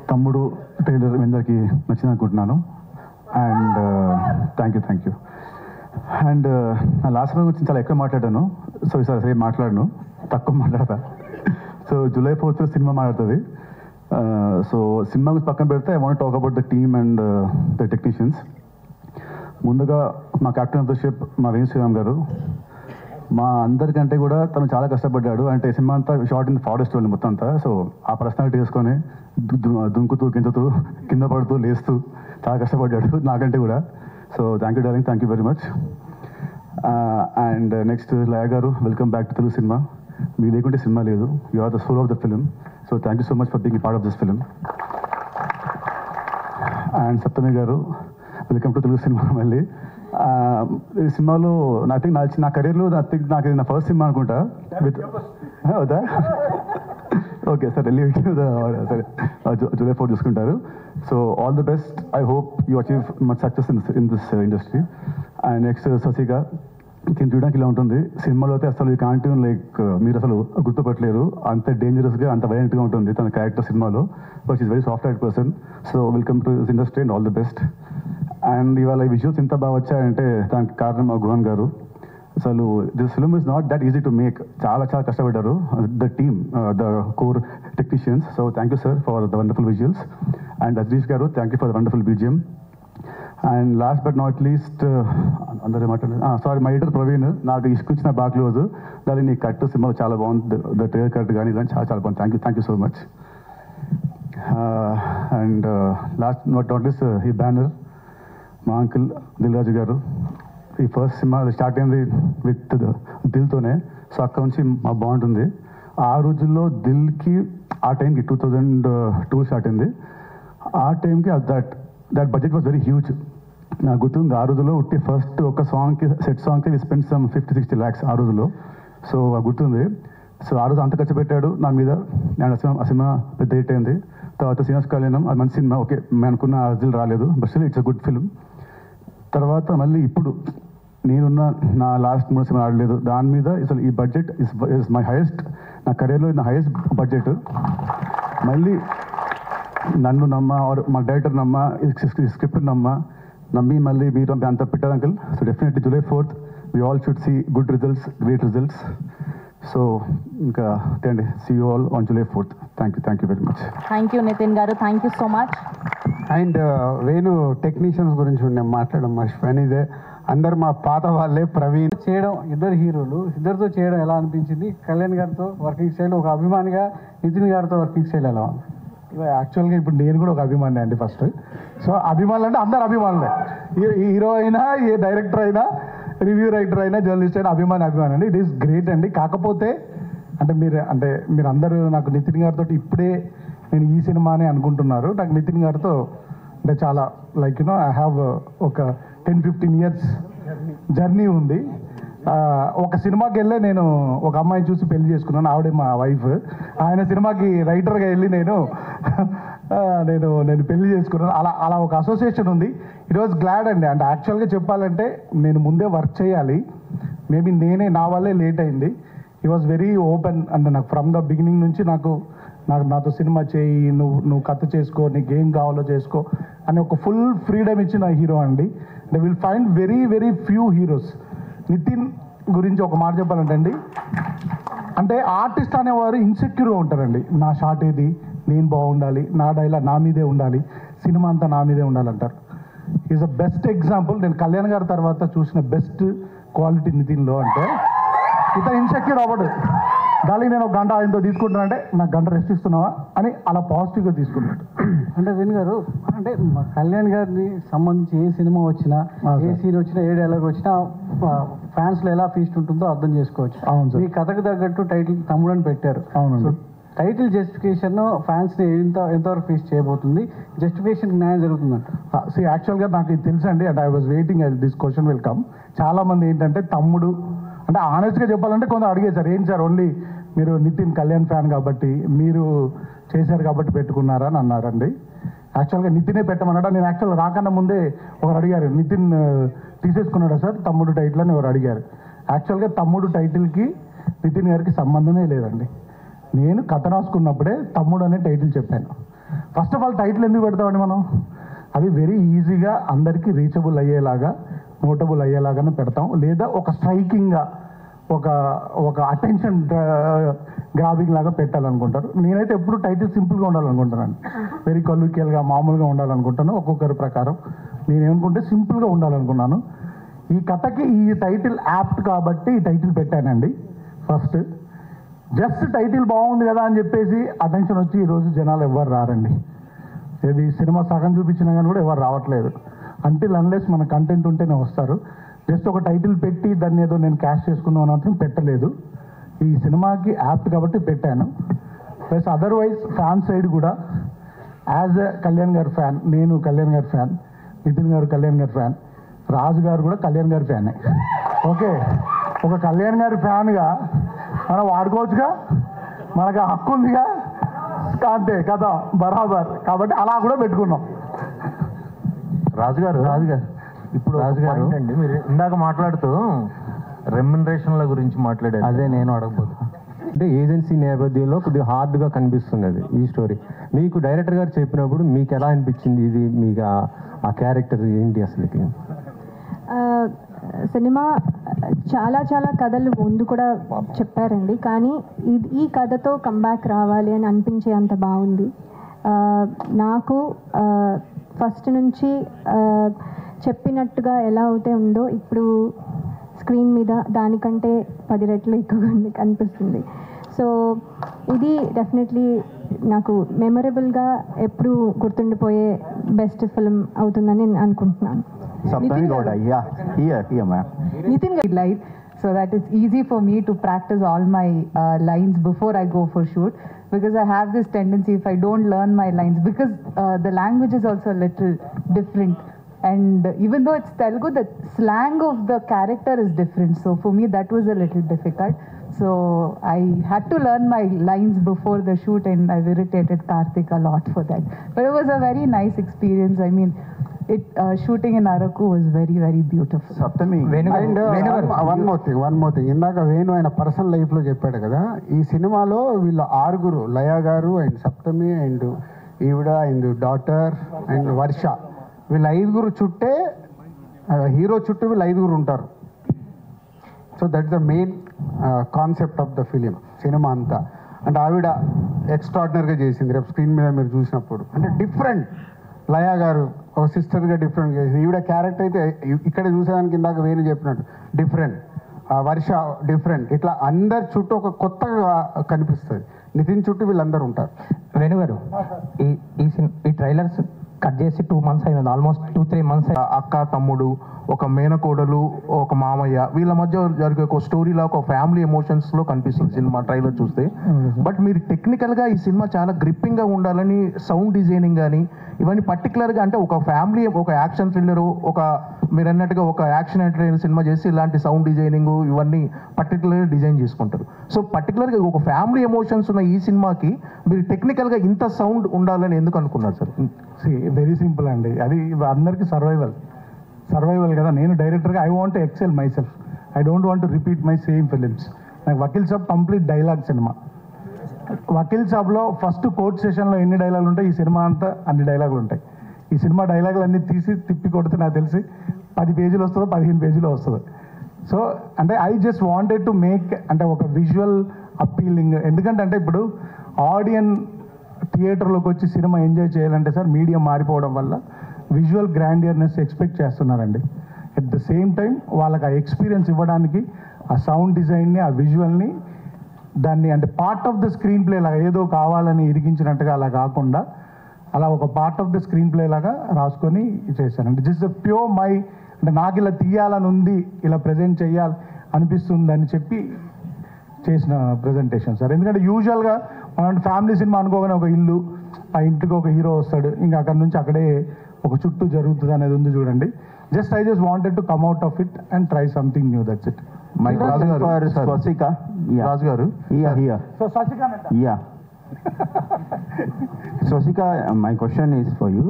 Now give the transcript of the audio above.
తమ్ముడు ట్రైలర్ మీ అందరికీ నచ్చింది అనుకుంటున్నాను. And thank you. అండ్ నా లాస్ట్ మూవీ గురించి చాలా ఎక్కువ మాట్లాడాను. సో ఈసారి సేమ్ మాట్లాడను, తక్కువ మాట్లాడతా. సో July 4th సినిమా మాట్లాడుతుంది. సో సినిమా గురించి పక్కన పెడితే I want talk about the team and the technicians. ముందుగా మా కెప్టెన్ ఆఫ్ ద షిప్ మా వేణు శ్రీరామ్ గారు, మా అందరికంటే కూడా తను చాలా కష్టపడ్డాడు. అంటే సినిమా అంతా షార్ట్ ఇన్ ఫారెస్ట్ వాళ్ళు మొత్తం అంతా. సో ఆ పర్సనాలిటీ వేసుకొని దుంకుతూ గింజుతూ కింద పడుతూ లేస్తూ చాలా కష్టపడ్డాడు నాకంటే కూడా. So thank you darling, thank you very much. And next Laya గారు, welcome back to Telugu cinema. మీ లేకుంటే సినిమా లేదు. You are the soul of the film. So thank you so much for being part of this film. And Saptami గారు, welcome to Telugu cinema. మళ్ళీ ఈ సినిమాలో నా కెరీర్లో నాకు ఇది నా ఫస్ట్ సినిమా అనుకుంటా. విత్ అవుదా? ఓకే సరే, సరే July 4 చూసుకుంటారు. So all the best. I hope you achieve much success in this industry. And next Shashika, దీన్ని చూడడానికి ఇలా ఉంటుంది. సినిమాలో అయితే అసలు ఈ కాంటిన్ లైక్ మీరు అసలు గుర్తుపట్టలేరు, అంత డేంజరస్గా అంత వైలెంట్గా ఉంటుంది తన క్యారెక్టర్ సినిమాలో. But is very soft heart person. So welcome to this industry and all the best. And ఇవాళ ఈ విజువల్స్ ఇంత బాగా వచ్చాయంటే దానికి కారణం మా గుహన్ గారు. అసలు this film is not that easy to make. చాలా కష్టపడ్డారు the team, the core technicians. So thank you sir for the wonderful visuals. And Ajaneesh గారు, thank you for the wonderful BGM. And last but not least అందరూ మాట్లాడారు. Sorry, my editor Praveen, నాకు ఇసుకొచ్చిన బాగా close. దాని నీ cut సినిమాలో చాలా బాగుంది. ద ట్రైలర్ కట్ కానీ చాలా బాగుంది. Thank you so much. And last not least ఈ బ్యానర్ మా అంకుల్ దిల్ రాజు గారు. ఈ ఫస్ట్ సినిమా స్టార్ట్ అయింది విత్ దిల్తోనే. సో అక్కడ నుంచి మా బాగుంటుంది. ఆ రోజుల్లో దిల్కి ఆ టైంకి 2002 స్టార్ట్ అయింది. ఆ టైంకి that budget was very huge. నాకు గుర్తుంది ఆ రోజుల్లో ఉట్టి ఫస్ట్ ఒక సాంగ్కి సెట్ సాంగ్కి వి స్పెండ్ సమ్ 50-60 lakhs ఆ రోజుల్లో. సో గుర్తుంది. సో ఆ రోజు అంత ఖర్చు పెట్టాడు నా మీద. నేను ఆ సినిమా పెద్ద హిట్ అయింది. తర్వాత శ్రీనివాస్ కళ్యాణం, అది మంచి సినిమా. ఓకే, మేము అనుకున్న రిజల్ట్ రాలేదు, but still it's a good film. తర్వాత మళ్ళీ ఇప్పుడు నేనున్న నా లాస్ట్ 3 సినిమా ఆడలేదు. దాని మీద అసలు ఈ బడ్జెట్ ఇస్ మై హైయెస్ట్, నా కెరీర్లో నా హైయెస్ట్ బడ్జెట్. మళ్ళీ నన్ను నమ్మ, మా డైరెక్టర్ నమ్మ, స్క్రిప్ట్ నమ్మి మళ్ళీ మీరు అంత పెట్టారు uncle. So definitely July 4th we all should see good results, great results. So ఇంకా అండి, see you all on July 4th. Thank you very much. Thank you Nitin గారు, thank you so much. And Venu technicians గురించి నేను మాట్లాడడం మర్చిపోయాను. ఇదే అందరు మా పాత వాళ్ళే. ప్రవీణ్ చేయడం, ఇద్దరు హీరోలు, ఇద్దరితో చేయడం ఎలా అనిపించింది? కళ్యాణ్ గారితో వర్కింగ్ స్టైల్, ఒక అభిమానిగా నితిన్ గారితో వర్కింగ్ స్టైల్ ఎలా ఉంది? యాక్చువల్గా ఇప్పుడు నేను కూడా ఒక అభిమాని అండి ఫస్ట్. సో అభిమానులు అంటే అందరు అభిమానులే. హీరో అయినా, ఏ డైరెక్టర్ అయినా, రివ్యూ రైటర్ అయినా, జర్నలిస్ట్ అయినా అభిమాని అండి. ఇట్ ఈస్ గ్రేట్ అండి. కాకపోతే మీరు అందరూ నాకు నితిన్ గారితో ఇప్పుడే నేను ఈ సినిమానే అనుకుంటున్నారు. నాకు నితిన్ గారితో అంటే చాలా లైక్ ఐ హ్యావ్ ఒక 10-15 years జర్నీ ఉంది. ఒక సినిమాకి వెళ్ళే నేను ఒక అమ్మాయిని చూసి పెళ్లి చేసుకున్నాను, ఆవిడే మా వైఫ్. ఆయన సినిమాకి రైటర్గా వెళ్ళి నేను పెళ్లి చేసుకున్నాను. అలా ఒక అసోసియేషన్ ఉంది. ఇట్ వాజ్ గ్లాడ్ అండి. అంటే యాక్చువల్గా చెప్పాలంటే నేను ముందే వర్క్ చేయాలి, మేబీ నా వల్లే లేట్ అయింది. He was very open. అంటే నాకు ఫ్రమ్ ద బిగినింగ్ నుంచి నాతో సినిమా చేయి, నువ్వు కథ చేసుకో, నీకు ఏం కావాలో చేసుకో అని ఒక ఫుల్ ఫ్రీడమ్ ఇచ్చిన హీరో అండి. They will find very very few heroes. Nitin గురించి ఒక మాట చెప్పాలంటే అండి, అంటే ఆర్టిస్ట్ అనేవారు ఇన్సెక్యూర్గా ఉంటారండి. నా షాట్ ఏది, నేను బాగుండాలి, నా డైలాగ్ నా మీదే ఉండాలి, సినిమా అంతా నా మీదే ఉండాలంటారు. Is a best example. నేను కళ్యాణ్ గారి తర్వాత చూసిన బెస్ట్ క్వాలిటీ నితిన్లో. అంటే ఇతను ఇన్సెక్యూర్ అవ్వడు. దానికి నేను ఒక గంట ఆయనతో తీసుకుంటున్నా అంటే నాకు గంట రెస్ట్ ఇస్తున్నావా అని అలా పాజిటివ్గా తీసుకుంటాడు. అంటే వేణు గారు, అంటే కళ్యాణ్ గారిని సంబంధించి ఏ సినిమా వచ్చినా, ఏ సీన్ వచ్చినా, ఏ డైలాగ్ వచ్చినా ఫ్యాన్స్లో ఎలా ఫీస్ట్ ఉంటుందో అర్థం చేసుకోవచ్చు. అవును సార్. మీ కథకు తగ్గట్టు టైటిల్ తమ్ముడు అని పెట్టారు. అవును. టైటిల్ జస్టిఫికేషన్ ఫ్యాన్స్ని ఎంతవరకు ఫీస్ట్ చేయబోతుంది? జస్టిఫికేషన్ న్యాయం జరుగుతుందంట. యాక్చువల్గా నాకు ఇది తెలుసండి. అంటే I was waiting this question will come. చాలామంది ఏంటంటే తమ్ముడు అంటే ఆనెస్ట్గా చెప్పాలంటే కొంత అడిగేశారు, ఏం సార్ ఓన్లీ మీరు నితిన్ కళ్యాణ్ ఫ్యాన్ కాబట్టి మీరు చేశారు కాబట్టి పెట్టుకున్నారా అని అన్నారండి. యాక్చువల్గా నితినే పెట్టమన్నాడా? నేను యాక్చువల్గా రాకన్నా ముందే ఒకరు అడిగారు, నితిన్ తీసేసుకున్నాడా సార్ తమ్ముడు టైటిల్ అని ఎవరు అడిగారు. యాక్చువల్గా తమ్ముడు టైటిల్కి నితిన్ గారికి సంబంధమే లేదండి. నేను కథ రాసుకున్నప్పుడే తమ్ముడు అనే టైటిల్ చెప్పాను. ఫస్ట్ ఆఫ్ ఆల్ టైటిల్ ఎందుకు పెడతామండి మనం? అది వెరీ ఈజీగా అందరికీ రీచబుల్ అయ్యేలాగా, నోటబుల్ అయ్యేలాగానే పెడతాం, లేదా ఒక స్ట్రైకింగ్గా ఒక అటెన్షన్ గ్రాబింగ్ లాగా పెట్టాలనుకుంటారు. నేనైతే ఎప్పుడు టైటిల్ సింపుల్గా ఉండాలనుకుంటానండి, వెరీ కల్వికల్గా మామూలుగా ఉండాలనుకుంటాను. ఒక్కొక్కరి ప్రకారం నేనేమనుకుంటే సింపుల్గా ఉండాలనుకున్నాను. ఈ కథకి ఈ టైటిల్ యాప్ట్ కాబట్టి ఈ టైటిల్ పెట్టానండి. ఫస్ట్ జస్ట్ టైటిల్ బాగుంది కదా అని చెప్పేసి అటెన్షన్ వచ్చి ఈరోజు జనాలు ఎవరు రారండి. ఏది సినిమా సగం చూపించినా కానీ కూడా ఎవరు రావట్లేదు. అంటిల్ అన్లెస్ మన కంటెంట్ ఉంటేనే వస్తారు. జస్ట్ ఒక టైటిల్ పెట్టి దాన్ని ఏదో నేను క్యాష్ చేసుకుందాం అని మాత్రం పెట్టలేదు. ఈ సినిమాకి యాప్ట్ కాబట్టి పెట్టాను. ప్లస్ అదర్వైజ్ ఫ్యాన్ సైడ్ కూడా యాజ్ ఎ కళ్యాణ్ గారి ఫ్యాన్, నేను కళ్యాణ్ గారి ఫ్యాన్, నితిన్ గారు కళ్యాణ్ గారి ఫ్యాన్, రాజు గారు కూడా కళ్యాణ్ గారి ఫ్యానే. ఓకే, ఒక కళ్యాణ్ గారి ఫ్యాన్గా మనం వాడుకోవచ్చుగా, మనకు హక్కు ఉందిగా, అంతే కదా బరాబర్. కాబట్టి అలా కూడా పెట్టుకున్నాం. రాజుగారు ఇప్పుడు రాజుగారు అండి, మీరు ఇందాక మాట్లాడుతూ రెమ్యునరేషన్ల గురించి మాట్లాడారు. అదే నేను అడగబోతున్నా. అంటే ఏజెన్సీ నేపథ్యంలో కొద్దిగా హార్డ్గా కనిపిస్తున్నది ఈ స్టోరీ. మీకు డైరెక్టర్ గారు చెప్పినప్పుడు మీకు ఎలా అనిపించింది? ఇది మీకు ఆ క్యారెక్టర్ ఏంటి అసలుకి? సినిమా చాలా చాలా కథలు ముందు కూడా చెప్పారండి, కానీ ఈ కథతో కంబ్యాక్ రావాలి అని అనిపించే అంత బాగుంది. నాకు ఫస్ట్ నుంచి చెప్పినట్టుగా ఎలా అయితే ఉందో ఇప్పుడు స్క్రీన్ మీద దానికంటే 10 రెట్లు ఎక్కువగా కనిపిస్తుంది. సో ఇది డెఫినెట్లీ నాకు మెమరబుల్గా ఎప్పుడు గుర్తుండిపోయే బెస్ట్ ఫిల్మ్ అవుతుందని నేను అనుకుంటున్నాను. Nitin light, so that it's easy for me to practice all my lines before I go for shoot, because I have this tendency, if I don't learn my lines, because the language is also a little different, and even though it's Telugu, the slang of the character is different, so for me that was a little difficult. So I had to learn my lines before the shoot, and I've irritated Karthik a lot for that, but it was a very nice experience. I mean, shooting in Araku was very, very beautiful. One more thing ఇందాక వేణు ఆయన personal లైఫ్లో చెప్పాడు కదా, ఈ సినిమాలో వీళ్ళ 6 లయ గారు and Saptami and ఈవిడ అండ్ డాటర్ అండ్ వర్ష, వీళ్ళ 5 చుట్టే హీరో చుట్టూ వీళ్ళు 5 ఉంటారు. So that's the main concept of the film, cinema అంతా. అంటే ఆవిడ ఎక్స్ట్రాడినరీగా చేసింది. రేపు స్క్రీన్ మీద మీరు చూసినప్పుడు అంటే డిఫరెంట్. లయ గారు ఒక సిస్టర్గా డిఫరెంట్ చేసింది. ఈవిడ క్యారెక్టర్ అయితే ఇక్కడ చూసేదానికి ఇందాక వేణు చెప్పినట్టు డిఫరెంట్, వర్ష డిఫరెంట్, ఇట్లా అందరి చుట్టూ ఒక కొత్తగా కనిపిస్తుంది. నితిన్ చుట్టూ వీళ్ళందరూ ఉంటారు. వేణుగారు, ఈ ట్రైలర్స్ కట్ చేసి 2 months అయినది, ఆల్మోస్ట్ 2-3 months. అక్క తమ్ముడు, ఒక మేనకోడలు, ఒక మామయ్య, వీళ్ళ మధ్య జరిగే ఒక స్టోరీలా ఒక ఫ్యామిలీ ఎమోషన్స్ లో కనిపిస్తుంది సినిమా ట్రైలర్ చూస్తే. బట్ మీరు టెక్నికల్ గా ఈ సినిమా చాలా గ్రిప్పింగ్ గా ఉండాలని సౌండ్ డిజైనింగ్ కానీ ఇవన్నీ పర్టికులర్ గా, అంటే ఒక ఫ్యామిలీ, ఒక యాక్షన్ థ్రిల్లర్, ఒక మీరు అన్నట్టుగా ఒక యాక్షన్ ఎంటర్టైనర్ సినిమా చేసి ఇలాంటి సౌండ్ డిజైనింగ్ ఇవన్నీ పర్టికులర్గా డిజైన్ చేసుకుంటారు. సో పర్టికులర్గా ఒక ఫ్యామిలీ ఎమోషన్స్ ఉన్న ఈ సినిమాకి మీరు టెక్నికల్ గా ఇంత సౌండ్ ఉండాలని ఎందుకు అనుకున్నారు సార్? వెరీ సింపుల్ అండి, అది అందరికీ సర్వైవల్ కదా. నేను డైరెక్టర్గా I want to excel myself, I don't want to repeat my same films. నాకు Vakeel Saab complete dialogue cinema. Vakeel సాబ్లో ఫస్ట్ కోర్ట్ సెషన్లో ఎన్ని డైలాగులు ఉంటాయి, ఈ సినిమా అంతా అన్ని డైలాగులు ఉంటాయి. ఈ సినిమా డైలాగులు అన్నీ తీసి తిప్పి కొడితే నాకు తెలిసి 10 పేజీలు వస్తుందో 15 పేజీలు వస్తుంది. సో అంటే I just wanted to make అంటే ఒక విజువల్ అప్పీలింగ్. ఎందుకంటే అంటే ఇప్పుడు ఆడియన్ థియేటర్లోకి వచ్చి సినిమా ఎంజాయ్ చేయాలంటే సార్ మీడియం మారిపోవడం వల్ల విజువల్ గ్రాండియర్నెస్ ఎక్స్పెక్ట్ చేస్తున్నారండి. అట్ ద సేమ్ టైం వాళ్ళకి ఆ ఎక్స్పీరియన్స్ ఇవ్వడానికి ఆ సౌండ్ డిజైన్ని, ఆ విజువల్ని, దాన్ని అంటే part of the screen play లాగా ఏదో కావాలని ఇరిగించినట్టుగా అలా కాకుండా అలా ఒక part of the screen play లాగా రాసుకొని చేశానండి. జస్ట్ ప్యూర్ మై అంటే నాకు ఇలా తీయాలని ఉంది, ఇలా ప్రజెంట్ చేయాలి అనిపిస్తుంది అని చెప్పి చేసిన ప్రజెంటేషన్ సార్. ఎందుకంటే యూజువల్గా మనం ఫ్యామిలీ సినిమా అనుకోగానే ఒక ఇల్లు, ఆ ఇంటికి ఒక హీరో వస్తాడు, ఇంకా అక్కడ నుంచి అక్కడే ఒక చుట్టూ జరుగుతుంది అనేది ఉంది చూడండి. Just I just wanted to come out of it and try something new, that's it. Raju గారు, Swastika, my question is for you.